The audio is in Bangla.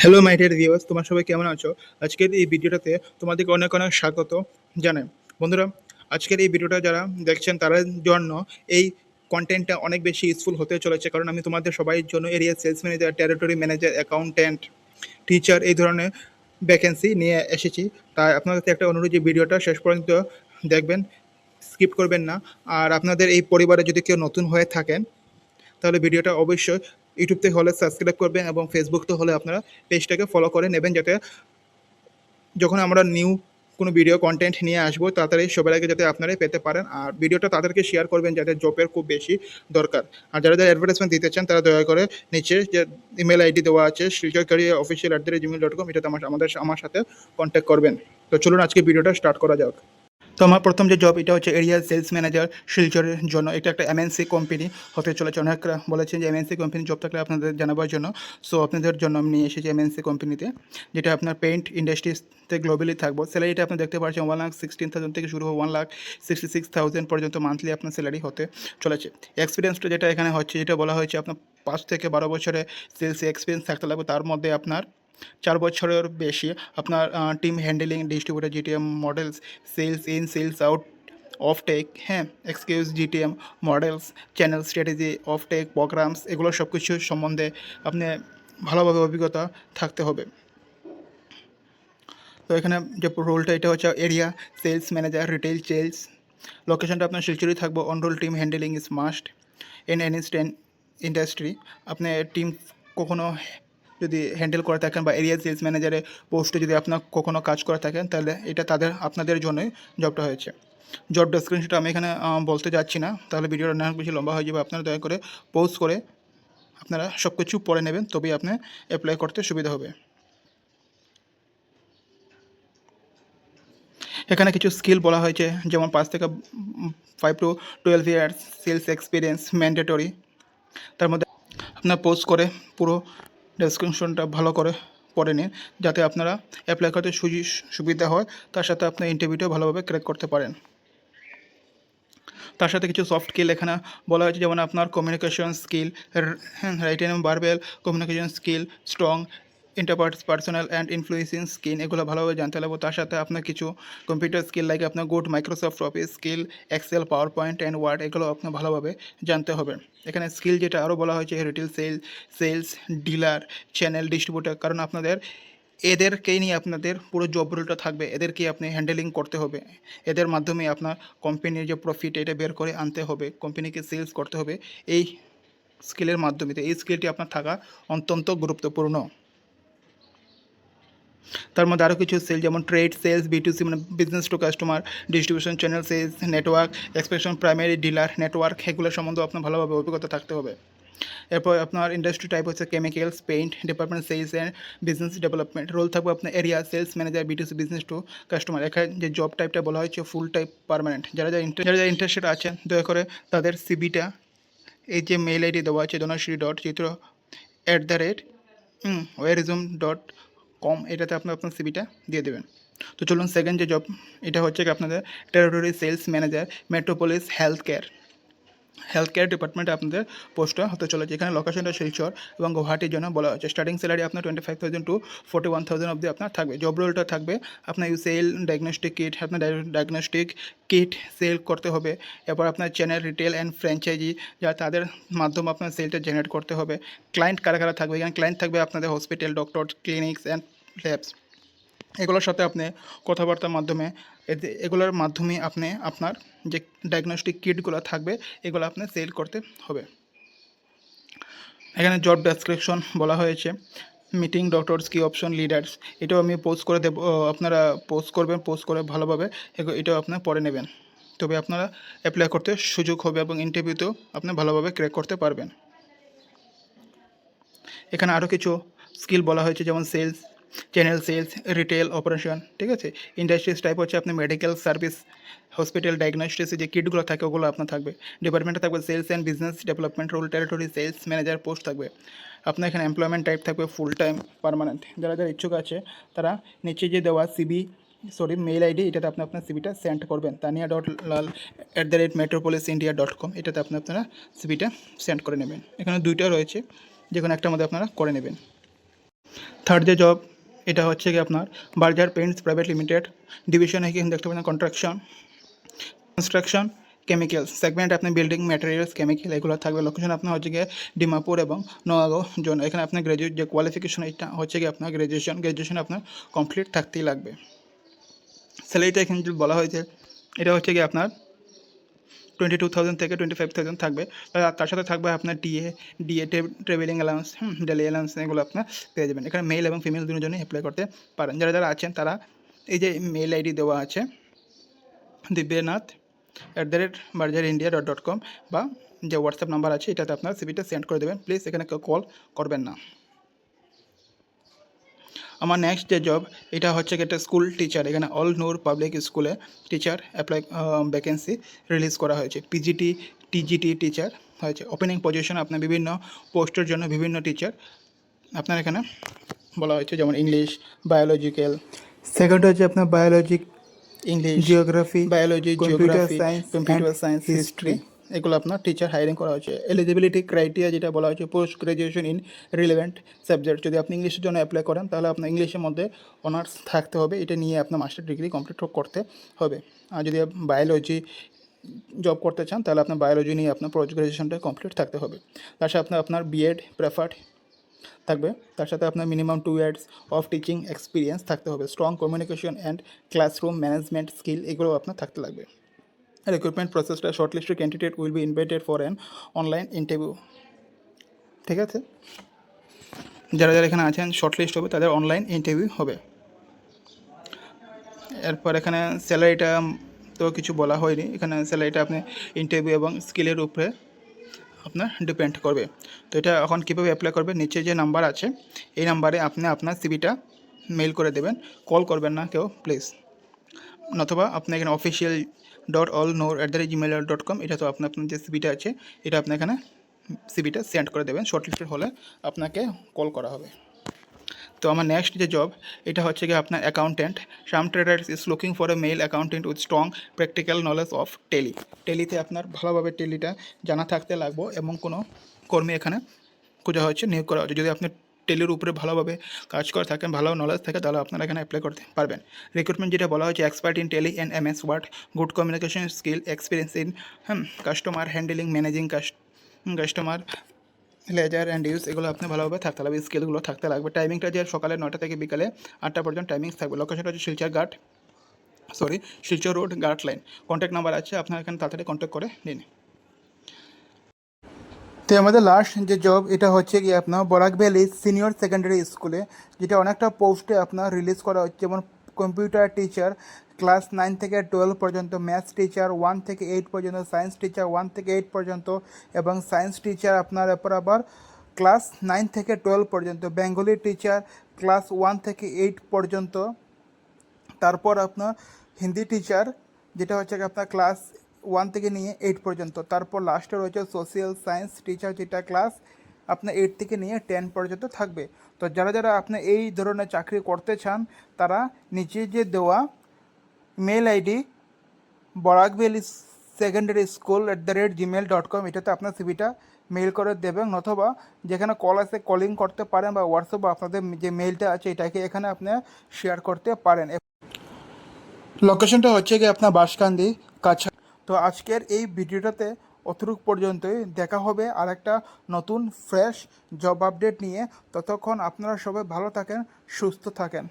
হ্যালো মাই ডিয়ার ভিউয়ার্স, তোমার সবাই কেমন আছো? আজকের এই ভিডিওটাতে তোমাদেরকে অনেক অনেক স্বাগত জানাই। বন্ধুরা, আজকের এই ভিডিওটা যারা দেখছেন তাদের জন্য এই কন্টেন্টটা অনেক বেশি ইউজফুল হতে চলেছে, কারণ আমি তোমাদের সবাই জন্য area sales manager, territory manager, accountant, teacher এই ধরনের ভ্যাকেন্সি নিয়ে এসেছি। তাই আপনাদের কাছে একটা অনুরোধ, যে ভিডিওটা শেষ পর্যন্ত দেখবেন, স্কিপ করবেন না। আর আপনাদের এই পরিবারে যদি কেউ নতুন হয়ে থাকেন তাহলে ভিডিওটা অবশ্যই ইউটিউব থেকে হলে সাবস্ক্রাইব করবেন এবং ফেসবুক থেকে হলে আপনারা পেজটাকে ফলো করে নেবেন, যাতে যখন আমরা নিউ কোনো ভিডিও কন্টেন্ট নিয়ে আসবো তাড়াতাড়ি সবার আগে যাতে আপনারাই পেতে পারেন। আর ভিডিওটা তাদেরকে শেয়ার করবেন যাদের জবের খুব বেশি দরকার। আর যারা যারা অ্যাডভার্টাইজমেন্ট দিতে চান তারা দয়া করে নিচে যে ইমেল আইডি দেওয়া আছে srilcharkaria@gmail.com, এটাতে আমার সাথে কন্ট্যাক্ট করবেন। তো চলুন আজকে ভিডিওটা স্টার্ট করা যাক। তো আমার প্রথম যে জব এটা হচ্ছে এরিয়া সেলস ম্যানেজার শিলচরের জন্য। এটা একটা এমএনসি কোম্পানি হতে চলেছে। অনেকরা বলেছেন যে এমএনসি কোম্পানি জব থাকলে আপনাদের জানাবার জন্য। সো আপনাদের জন্য আমি নিয়ে এসেছি এমএনসি কোম্পানিতে, যেটা আপনার পেইন্ট ইন্ডাস্ট্রিতে গ্লোবালি থাকবো। স্যালারিটা আপনি দেখতে পাচ্ছেন 1,16,000 থেকে শুরু হবে 1,66,000 পর্যন্ত মান্থলি আপনার স্যালারি হতে চলেছে। এক্সপিরিয়েন্সটা যেটা এখানে হচ্ছে, যেটা বলা হয়েছে, আপনার 5 থেকে 12 বছরে সেলস এক্সপিরিয়েন্স থাকতে লাগবে। তার মধ্যে আপনার 4 বছরের বেশি আপনার team handling, distributor, GTM models, sales in, sales out, offtake, হ্যাঁ, excuse, GTM models, channel strategy, offtake programs, এগুলো সব কিছু সম্বন্ধে আপনি ভালোভাবে অভিজ্ঞতা থাকতে হবে। তো এখানে যে রোলটা এটা হচ্ছে area sales manager, retail sales. লোকেশনটা আপনার শিলচরই থাকবো। On roll team handling is must in any industry. আপনি টিম কখনো যদি হ্যান্ডেল করে থাকেন বা এরিয়া সেলস ম্যানেজারের পোস্টে যদি আপনার কখনো কাজ করে থাকেন, তাহলে এটা আপনাদের জন্যই জবটা হয়েছে। জব ডেসক্রিপশনটা আমি এখানে বলতে যাচ্ছি না, তাহলে ভিডিওটা অনেক বেশি লম্বা হয়ে যাবে। আপনারা দয়া করে পজ করে আপনারা সব কিছু পড়ে নেবেন, তবেই আপনি অ্যাপ্লাই করতে সুবিধা হবে। এখানে কিছু স্কিল বলা হয়েছে, যেমন 5 to 12 years sales experience mandatory. তার মধ্যে আপনার পোস্ট করে পুরো ডেসক্রিপশনটা ভালো করে পড়ে নিন, যাতে আপনারা অ্যাপ্লাই করতে সুবিধা হয়। তার সাথে আপনার ইন্টারভিউটাও ভালোভাবে ক্র্যাক করতে পারেন। তার সাথে কিছু সফট স্কিল এখানে বলা হয়েছে, যেমন আপনার কমিউনিকেশন স্কিল, রাইটিং এবং verbal communication skill, strong interpersonal and influencing skill, এগুলো ভালোভাবে জানতে লাগবে। তার সাথে আপনার কিছু কম্পিউটার স্কিল, লাইক আপনার good Microsoft Office skill, Excel, PowerPoint and Word, এগুলো আপনার ভালোভাবে জানতে হবে। এখানে স্কিল যেটা আরও বলা হয়েছে, retail sales, dealer, channel distributor, কারণ আপনাদের এদেরকেই নিয়ে আপনাদের পুরো জব রোলটা থাকবে। এদেরকেই আপনি হ্যান্ডেলিং করতে হবে। এদের মাধ্যমে আপনার কোম্পানির যে প্রফিট এটা বের করে আনতে হবে, কোম্পানিকে সেলস করতে হবে এই স্কিলের মাধ্যমে। তো এই স্কিলটি আপনার থাকা অত্যন্ত গুরুত্বপূর্ণ। তার মধ্যে আরও কিছু সেল, যেমন ট্রেড সেলস, বিটুসি মানে business to customer, distribution channel sales, network expression, primary dealer network, এগুলো সম্বন্ধে আপনার ভালোভাবে অভিজ্ঞতা থাকতে হবে। এরপর আপনার ইন্ডাস্ট্রি টাইপ হচ্ছে chemicals, paint department, sales and business development. Role থাকবে আপনার area sales manager, B2C business to customer. এখানে যে জব টাইপটা বলা হয়েছে ফুল টাইপ পার্মানেন্ট। যারা যারা ইন্টারেস্টেড আছেন, দয়া করে তাদের সিবিটা এই যে মেল আইডি দেওয়া আছে donashri.chitra@oyaresume.com, এটাতে আপনার সিবিটা দিয়ে দেবেন। তো চলুন সেকেন্ড যে জব, এটা হচ্ছে কি আপনাদের territory sales manager, Metropolis health care ডিপার্টমেন্টে আপনাদের পোস্টটা হতে চলেছে। এখানে লোকেশনটা শিলচর এবং গুয়াহাটির জন্য বলা হয়েছে। স্টার্টিং স্যালারি আপনার 25,000 to 41,000 অবধি আপনার থাকবে। জব রোলটা থাকবে আপনার সেল ডায়াগনস্টিক কিট, আপনার ডায়াগনস্টিক কিট সেল করতে হবে। এরপর আপনার চ্যানেল, রিটেল অ্যান্ড ফ্র্যাঞ্চাইজি, যা তাদের মাধ্যমে আপনার সেলটা জেনারেট করতে হবে। ক্লায়েন্ট কারা কারা থাকবে, এখানে ক্লায়েন্ট থাকবে আপনাদের hospital, doctor, clinics and labs. এগুলোর সাথে আপনি কথাবার্তার মাধ্যমে এগুলোর মাধ্যমে আপনি আপনার যে ডায়াগনস্টিক কিটগুলো থাকবে এগুলো আপনি সেল করতে হবে। এখানে জব ডেসক্রিপশন বলা হয়েছে, মিটিং ডক্টরস কি অপশন লিডার্স, এটাও আমি পোস্ট করে দেবো, আপনারা পোস্ট করবেন, পোস্ট করে ভালোভাবে এটাও আপনারা পড়ে নেবেন, তবে আপনারা অ্যাপ্লাই করতে সুযোগ হবে এবং ইন্টারভিউতেও আপনি ভালোভাবে ক্র্যাক করতে পারবেন। এখানে আরও কিছু স্কিল বলা হয়েছে, যেমন sales, channel sales, retail operation, ঠিক আছে। ইন্ডাস্ট্রিজ টাইপ হচ্ছে আপনি মেডিকেল সার্ভিস, হসপিটাল, ডায়াগনস্টিক্সে যে কিটগুলো থাকে ওগুলো আপনার থাকবে। ডিপার্টমেন্টে থাকবে sales and business development, role territory sales manager post থাকবে। আপনার এখানে এমপ্লয়মেন্ট টাইপ থাকবে ফুল টাইম পার্মানেন্ট। যারা যারা ইচ্ছুক আছে তারা নিচে যে দেওয়া মেল আইডি, এটাতে আপনার সিবিটা সেন্ড করবেন, tania.lal@metropolisindia.com, এটাতে আপনারা সিবিটা সেন্ড করে নেবেন। এখানে দুইটা রয়েছে, যে কোনো একটার মধ্যে আপনারা করে নেবেন। থার্ড যে জব এটা হচ্ছে কি আপনার Berger paints private limited division এখানে দেখতে পাচ্ছেন কন্ট্রাকশন কনস্ট্রাকশন কেমিক্যালস সেগমেন্ট আপনি বিল্ডিং ম্যাটেরিয়ালস কেমিক্যাল এগুলো থাকবে। লোকেশন আপনার হচ্ছে গিয়ে ডিমাপুর এবং নোয়াগাঁও জোন। এখানে আপনার গ্র্যাজুয়েট যে কোয়ালিফিকেশন এটা হচ্ছে গিয়ে আপনার গ্র্যাজুয়েশন আপনার কমপ্লিট থাকতেই লাগবে। স্যালারিটা এখানে যদি বলা হয়েছে এটা হচ্ছে গিয়ে আপনার 22,000 থেকে 25,000 থাকবে। তার সাথে থাকবে আপনার DA travelling allowance, daily allowance এগুলো আপনার পেয়ে যাবেন। এখানে মেল এবং ফিমেল দুজনেই অ্যাপ্লাই করতে পারেন। যারা আছেন তারা এই যে মেল আইডি দেওয়া আছে dibyanath@barjarindia.com বা যে হোয়াটসঅ্যাপ নাম্বার আছে এটাতে আপনার সিভিটা সেন্ড করে দেবেন। প্লিজ এখানে কেউ কল করবেন না। আমার নেক্সট যে জব এটা হচ্ছে একটা স্কুল টিচার। এখানে অল নূর পাবলিক স্কুলে টিচার অ্যাপ্লাই ভ্যাকেন্সি রিলিজ করা হয়েছে। পিজিটি টিজিটি টিচার হয়েছে। ওপেনিং পজিশন আপনার বিভিন্ন পোস্টের জন্য বিভিন্ন টিচার আপনার এখানে বলা হয়েছে, যেমন ইংলিশ, বায়োলজিক্যাল। সেকেন্ড হচ্ছে আপনার biology, English, geography, biology, geography, computer science, history এগুলো আপনার টিচার হায়ারিং করা হয়েছে। এলিজিবিলিটি ক্রাইটেরিয়া যেটা বলা হয়েছে post graduation in relevant subject. যদি আপনি ইংলিশের জন্য অ্যাপ্লাই করেন তাহলে আপনার ইংলিশের মধ্যে অনার্স থাকতে হবে, এটা নিয়ে আপনার মাস্টার ডিগ্রি কমপ্লিট করতে হবে। আর যদি বায়োলজি জব করতে চান তাহলে আপনার বায়োলজি নিয়ে আপনার পোস্ট গ্রাজুয়েশনটা কমপ্লিট থাকতে হবে। তার সাথে আপনার বিএড প্রেফার্ড থাকবে। তার সাথে আপনার minimum 2 years of teaching experience থাকতে হবে। Strong communication and classroom management skill এগুলো আপনার থাকতে লাগবে। রিক্রুটমেন্ট প্রসেসটা shortlisted candidate will be invited for an online interview. ঠিক আছে, যারা এখানে আছেন শর্টলিস্ট হবে তাদের অনলাইন ইন্টারভিউ হবে। এরপর এখানে স্যালারিটা তো কিছু বলা হয়নি। এখানে স্যালারিটা আপনি ইন্টারভিউ এবং স্কিলের উপরে আপনার ডিপেন্ড করবে। তো এটা এখন কীভাবে অ্যাপ্লাই করবে, নিচে যে নাম্বার আছে এই নাম্বারে আপনি আপনার সিভিটা মেল করে দেবেন। কল করবেন না কেউ প্লিজ। অথবা আপনি এখানে official.allnoor@gmail.com এটা তো আপনার যে সিভিটা আছে এটা আপনি এখানে সিভিটা সেন্ড করে দেবেন। শর্টলিস্টেড হলে আপনাকে কল করা হবে। তো আমার নেক্সট যে জব এটা হচ্ছে কি আপনার accountant. Sham traders is looking for a male accountant with strong practical knowledge of টেলিতে আপনার ভালোভাবে টেলিটা জানা থাকতে লাগবে এবং কোনো কর্মী এখানে খোঁজা হচ্ছে, নিয়োগ করা হচ্ছে। যদি আপনি টেলির উপরে ভালোভাবে কাজ করে থাকেন, ভালো নলেজ থাকে, তাহলে আপনারা এখানে অ্যাপ্লাই করতে পারবেন। রিক্রুটমেন্ট যেটা বলা হচ্ছে expert in Tally and MS Word, good communication skill, experience in customer handling, managing customer ledger and use এগুলো আপনি ভালোভাবে থাকতে লাগবে, স্কিলগুলো থাকতে লাগবে। টাইমিংটা যে সকালে 9টা থেকে বিকালে 8টা পর্যন্ত টাইমিংস থাকবে। লোকেশনটা হচ্ছে Silchar road guard line. Contact number আছে, আপনারা এখানে তাড়াতাড়ি কন্ট্যাক্ট করে নিন। তো আমাদের লাস্ট যে জব এটা হচ্ছে কি আপনার বরাক ভ্যালি সিনিয়র সেকেন্ডারি স্কুলে, যেটা অনেকটা পোস্টে আপনার রিলিজ করা হচ্ছে। যেমন কম্পিউটার টিচার ক্লাস 9 থেকে 12 পর্যন্ত, ম্যাথস টিচার 1 থেকে 8 পর্যন্ত, সায়েন্স টিচার 1 থেকে 8 পর্যন্ত এবং সায়েন্স টিচার আপনার এরপর আবার ক্লাস 9 থেকে 12 পর্যন্ত, বেঙ্গলি টিচার ক্লাস 1 থেকে 8 পর্যন্ত, তারপর আপনার হিন্দি টিচার যেটা হচ্ছে আপনার ক্লাস 1 থেকে নিয়ে 8 পর্যন্ত, তারপর লাস্টে রয়েছে সোশ্যাল সায়েন্স টিচার যেটা ক্লাস আপনার 8 থেকে নিয়ে 10 পর্যন্ত থাকবে। তো যারা আপনি এই ধরনের চাকরি করতে চান তারা নিচে যে দেওয়া mail ID Barak valley secondary school @gmail.com এটাতে আপনার সিভিটা মেল করে দেবেন, অথবা যেখানে কল আছে কলিং করতে পারেন বা হোয়াটসঅ্যাপ আপনাদের যে মেলটা আছে এটাকে এখানে আপনি শেয়ার করতে পারেন। লোকেশনটা হচ্ছে কি আপনার বাঁশকান্দি কাছা। তো আজকের এই ভিডিওটাতে অতটুকু পর্যন্তই। দেখা হবে আর একটা নতুন ফ্রেশ জব আপডেট নিয়ে। ততক্ষণ আপনারা সবাই ভালো থাকেন, সুস্থ থাকেন।